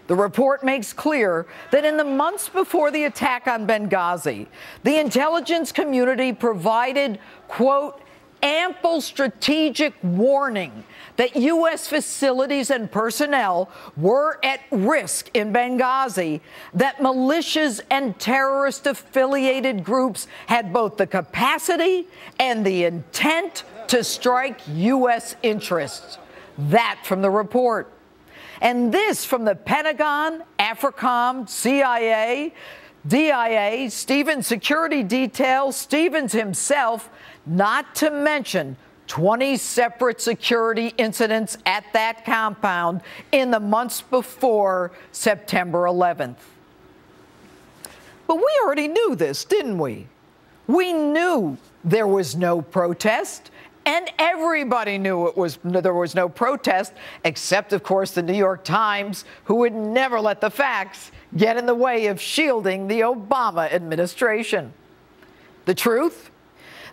The report makes clear that in the months before the attack on Benghazi, the intelligence community provided, quote, ample strategic warning that U.S. facilities and personnel were at risk in Benghazi, that militias and terrorist-affiliated groups had both the capacity and the intent to strike U.S. interests. That from the report. And this from the Pentagon, AFRICOM, CIA, DIA, Stevens Security Detail, Stevens himself, not to mention 20 separate security incidents at that compound in the months before September 11th. But we already knew this, didn't we? We knew there was no protest. And everybody knew there was no protest, except, of course, the New York Times, who would never let the facts get in the way of shielding the Obama administration. The truth?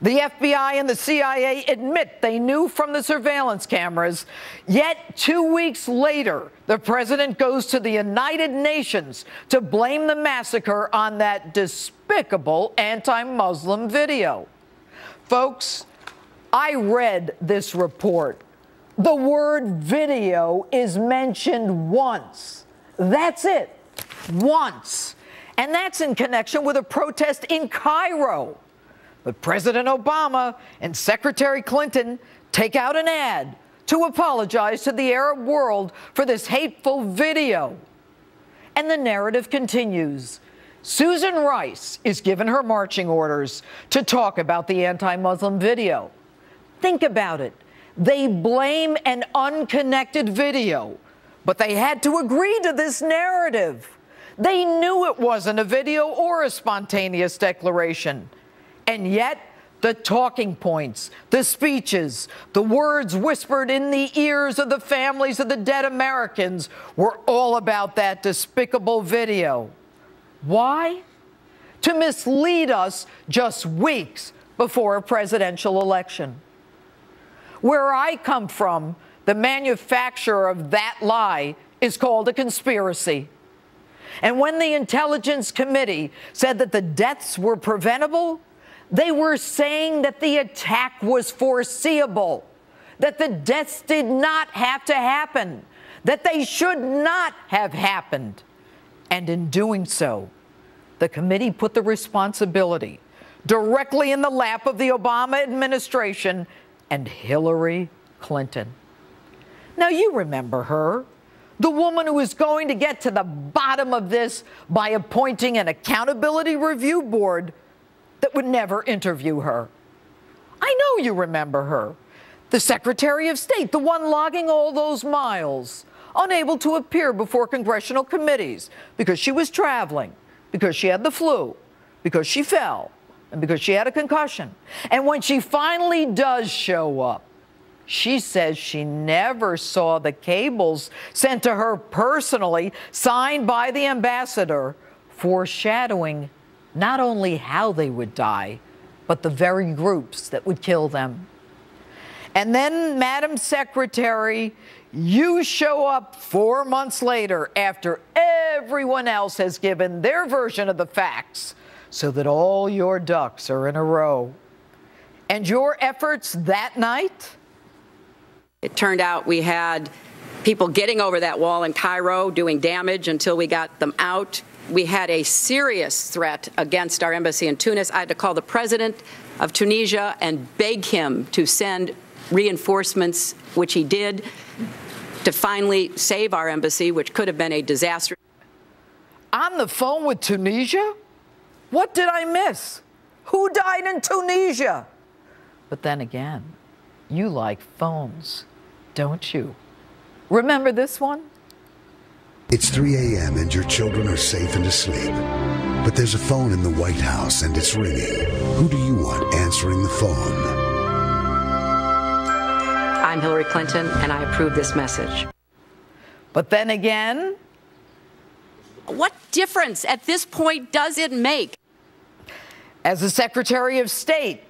The FBI and the CIA admit they knew from the surveillance cameras, yet 2 weeks later, the president goes to the United Nations to blame the massacre on that despicable anti-Muslim video. Folks, I read this report. The word video is mentioned once. That's it. Once. And that's in connection with a protest in Cairo. But President Obama and Secretary Clinton take out an ad to apologize to the Arab world for this hateful video. And the narrative continues. Susan Rice is given her marching orders to talk about the anti-Muslim video. Think about it. They blame an unconnected video, but they had to agree to this narrative. They knew it wasn't a video or a spontaneous declaration. And yet, the talking points, the speeches, the words whispered in the ears of the families of the dead Americans were all about that despicable video. Why? To mislead us just weeks before a presidential election. Where I come from, the manufacturer of that lie is called a conspiracy. And when the Intelligence Committee said that the deaths were preventable, they were saying that the attack was foreseeable, that the deaths did not have to happen, that they should not have happened. And in doing so, the committee put the responsibility directly in the lap of the Obama administration and Hillary Clinton. Now, you remember her, the woman who was going to get to the bottom of this by appointing an accountability review board that would never interview her. I know you remember her, the Secretary of State, the one logging all those miles, unable to appear before congressional committees because she was traveling, because she had the flu, because she fell, and because she had a concussion. And when she finally does show up, she says she never saw the cables sent to her personally, signed by the ambassador, foreshadowing not only how they would die, but the very groups that would kill them. And then, Madam Secretary, you show up 4 months later after everyone else has given their version of the facts, so that all your ducks are in a row. And your efforts that night? It turned out we had people getting over that wall in Cairo, doing damage until we got them out. We had a serious threat against our embassy in Tunis. I had to call the president of Tunisia and beg him to send reinforcements, which he did, to finally save our embassy, which could have been a disaster. On the phone with Tunisia? What did I miss? Who died in Tunisia? But then again, you like phones, don't you? Remember this one? It's 3 a.m. and your children are safe and asleep. But there's a phone in the White House and it's ringing. Who do you want answering the phone? I'm Hillary Clinton, and I approve this message. But then again, what difference at this point does it make? As a Secretary of State,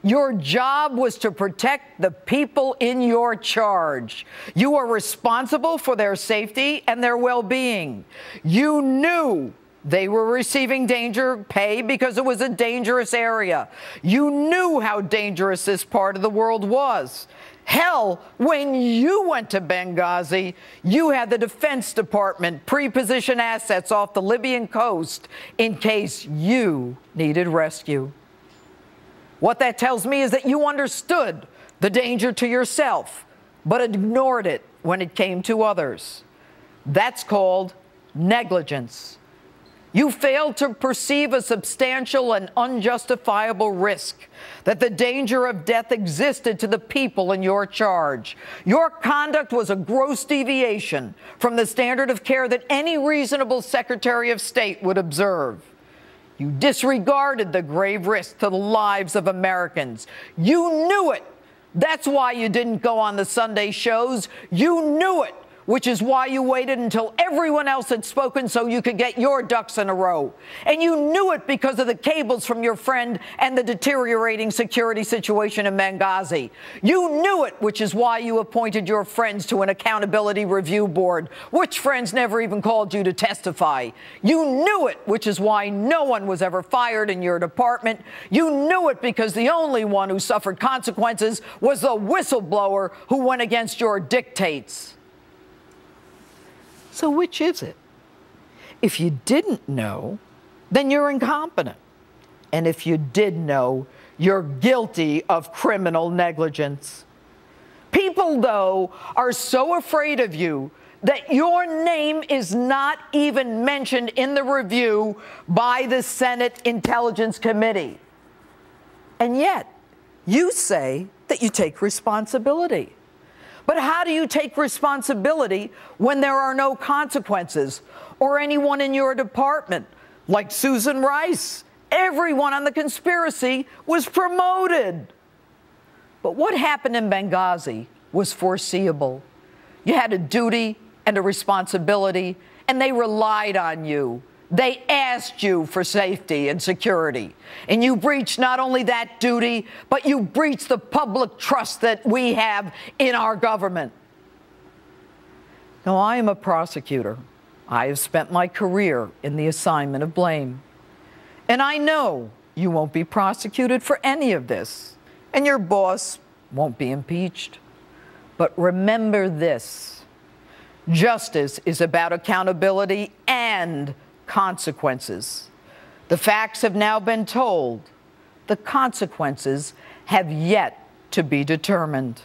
Your job was to protect the people in your charge. You are responsible for their safety and their well-being. You knew they were receiving danger pay because it was a dangerous area. You knew how dangerous this part of the world was. Hell, when you went to Benghazi, you had the Defense Department pre-position assets off the Libyan coast in case you needed rescue. What that tells me is that you understood the danger to yourself, but ignored it when it came to others. That's called negligence. You failed to perceive a substantial and unjustifiable risk, that the danger of death existed to the people in your charge. Your conduct was a gross deviation from the standard of care that any reasonable Secretary of State would observe. You disregarded the grave risk to the lives of Americans. You knew it. That's why you didn't go on the Sunday shows. You knew it, which is why you waited until everyone else had spoken so you could get your ducks in a row. And you knew it because of the cables from your friend and the deteriorating security situation in Benghazi. You knew it, which is why you appointed your friends to an accountability review board, which friends never even called you to testify. You knew it, which is why no one was ever fired in your department. You knew it because the only one who suffered consequences was the whistleblower who went against your dictates. So which is it? If you didn't know, then you're incompetent. And if you did know, you're guilty of criminal negligence. People, though, are so afraid of you that your name is not even mentioned in the review by the Senate Intelligence Committee. And yet, you say that you take responsibility. But how do you take responsibility when there are no consequences, or anyone in your department, like Susan Rice? Everyone on the conspiracy was promoted. But what happened in Benghazi was foreseeable. You had a duty and a responsibility, and they relied on you. They asked you for safety and security. And you breached not only that duty, but you breached the public trust that we have in our government. Now, I am a prosecutor. I have spent my career in the assignment of blame. And I know you won't be prosecuted for any of this, and your boss won't be impeached. But remember this: justice is about accountability and consequences. The facts have now been told. The consequences have yet to be determined.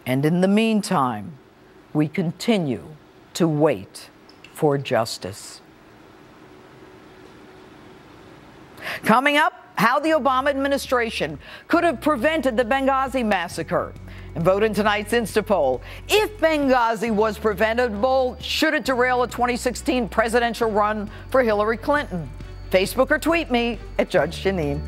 And in the meantime, we continue to wait for justice. Coming up, how the Obama administration could have prevented the Benghazi massacre. And vote in tonight's Instapoll. If Benghazi was preventable, should it derail a 2016 presidential run for Hillary Clinton? Facebook or tweet me at Judge Jeanine.